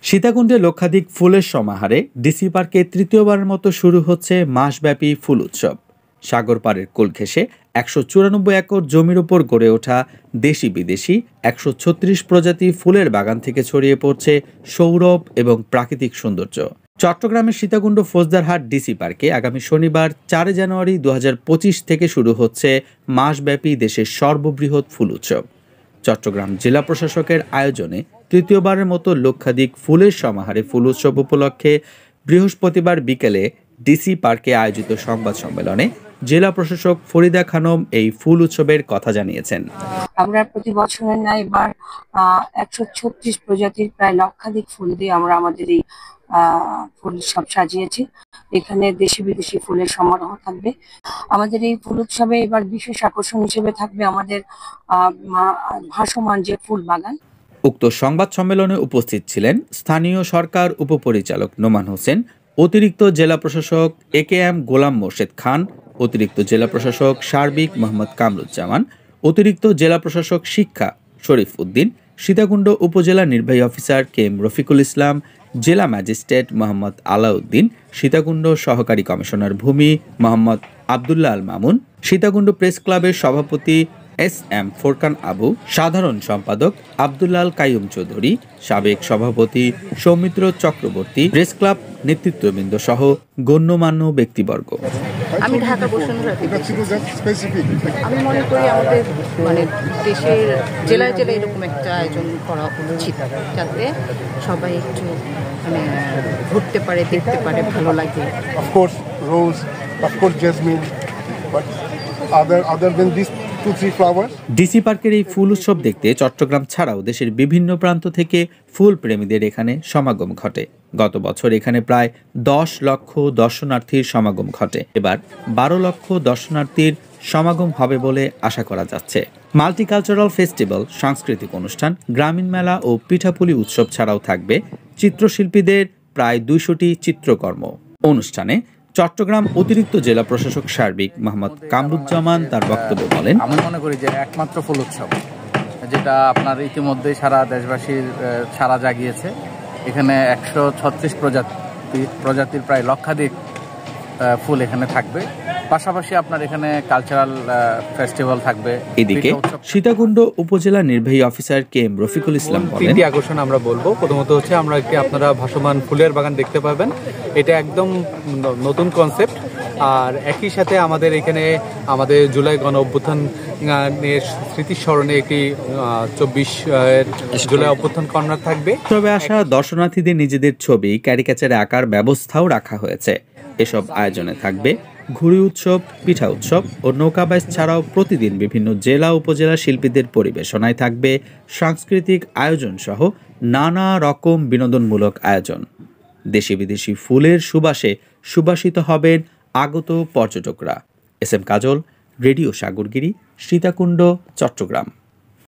সীতাকুণ্ডে লক্ষাধিক ফুলের সমাহারে ডিসি পার্কে তৃতীয়বারের মতো শুরু হচ্ছে মাসব্যাপী ফুল উৎসব। সাগর পাড়ের কোল ঘেঁষে ১৯৪ একর জমির ওপর গড়ে ওঠা দেশি বিদেশি ১৩৬ প্রজাতি ফুলের বাগান থেকে ছড়িয়ে পড়ছে সৌরভ এবং প্রাকৃতিক সৌন্দর্য। চট্টগ্রামের সীতাকুণ্ড ফৌজদারহাট ডিসি পার্কে আগামী শনিবার ৪ জানুয়ারি ২০২৫ থেকে শুরু হচ্ছে মাসব্যাপী দেশের সর্ববৃহৎ ফুল উৎসব। চট্টগ্রাম জেলা প্রশাসকের আয়োজনে তৃতীয়বারের মতো লক্ষাধিক ফুলের সমাহারে ফুল উৎসব উপলক্ষে বৃহস্পতিবার বিকেলে ডিসি পার্কে আয়োজিত সংবাদ সম্মেলনে জেলা প্রশাসক ফরিদা খানম এই ফুল উৎসবের কথা জানিয়েছেন। আমরা প্রতি বছরের ন্যায় এবার ১৩৬ প্রজাতির প্রায় লক্ষাধিক ফুল দিয়ে আমরা আমাদের এই ফুল উৎসব সাজিয়েছি। এখানে দেশি বিদেশি ফুলের সমারোহ থাকবে। আমাদের এই ফুল উৎসবে এবার বিশেষ আকর্ষণ হিসেবে থাকবে আমাদের ভাসমান যে ফুল বাগান। উক্ত সংবাদ সম্মেলনে উপস্থিত ছিলেন স্থানীয় সরকার উপপরিচালক নোমান হোসেন, অতিরিক্ত জেলা প্রশাসক AKM গোলাম মোর্শেদ খান, অতিরিক্ত জেলা প্রশাসক সার্বিক মোহাম্মদ কামরুজ্জামান, অতিরিক্ত জেলা প্রশাসক শিক্ষা শরীফ উদ্দিন, সীতাকুণ্ড উপজেলা নির্বাহী অফিসার KM রফিকুল ইসলাম, জেলা ম্যাজিস্ট্রেট মোহাম্মদ আলাউদ্দিন, সীতাকুণ্ড সহকারী কমিশনার ভূমি মোহাম্মদ আবদুল্লাহ আল মামুন, সীতাকুণ্ড প্রেস ক্লাবের সভাপতি SM ফোরকান আবু, সাধারণ সম্পাদক আব্দুল্লাল কাইয়ুম চৌধুরী, সাবেক সভাপতি সৌমিত্র চক্রবর্তী, প্রেস ক্লাব নেতৃত্ববৃন্দ সহ গণ্যমান্য ব্যক্তিবর্গ। আমি ঢাকা বসুন্ধরা থেকে। আমি মনে করি আমাদের দেশের জেলায় জেলায় এরকম একটা আয়োজন করা উচিত, যাতে সবাই একটু ঘুরতে পারে, দেখতে পারে, ভালো লাগে। Of course rose, of course jasmine, but other than this DC পার্কের এই ফুল উৎসব দেখতে চট্টগ্রাম ছাড়াও দেশের বিভিন্ন প্রান্ত থেকে ফুল প্রেমীদের এখানে সমাগম ঘটে। গত বছর এখানে প্রায় ১০ লক্ষ দর্শনার্থীর সমাগম ঘটে। এবার ১২ লক্ষ দর্শনার্থীর সমাগম হবে বলে আশা করা যাচ্ছে। মাল্টিকালচারাল ফেস্টিভ্যাল, সাংস্কৃতিক অনুষ্ঠান, গ্রামীণ মেলা ও পিঠাপুলি উৎসব ছাড়াও থাকবে চিত্রশিল্পীদের প্রায় ২০০টি চিত্রকর্ম। অনুষ্ঠানে চট্টগ্রাম অতিরিক্ত জেলা প্রশাসক সার্বিক মোহাম্মদ কামরুজ্জামান তার বক্তব্যে বলেন, আমি মনে করি যে একমাত্র ফুল উৎসব যেটা আপনার ইতিমধ্যে সারা দেশবাসীর সারা জাগিয়েছে। এখানে ১৩৬ প্রজাতির প্রায় লক্ষাধিক ফুল এখানে থাকবে। পাশাপাশি আপনার এখানে কালচারাল ফেস্টিভ্যাল থাকবে। এদিকে সীতাকুণ্ড উপজেলা নির্বাহী অফিসার KM রফিকুল ইসলাম বলেন, তিনটি আকর্ষণ আমরা বলবো। প্রথমত হচ্ছে আমরা একটি আপনারা ভাসমান ফুলের বাগান দেখতে পাবেন। এটা একদম নতুন কনসেপ্ট। আর একই সাথে আমাদের এখানে আমাদের জুলাই গণ অভ্যুত্থান স্মৃতির স্মরণে একটি ২৪ জুলাই অভ্যুত্থান কর্নার থাকবে। তবে আসা দর্শনার্থীদের নিজেদের ছবি ক্যারিকেচারে আঁকার ব্যবস্থাও রাখা হয়েছে। এসব আয়োজনে থাকবে ঘুড়ি উৎসব, পিঠা উৎসব ও নৌকাবাইজ ছাড়াও প্রতিদিন বিভিন্ন জেলা উপজেলা শিল্পীদের পরিবেশনায় থাকবে সাংস্কৃতিক আয়োজন সহ নানা রকম বিনোদনমূলক আয়োজন। দেশি বিদেশি ফুলের সুবাসে সুবাসিত হবেন আগত পর্যটকরা। SM কাজল, রেডিও সাগরগিরি, সীতাকুণ্ড, চট্টগ্রাম।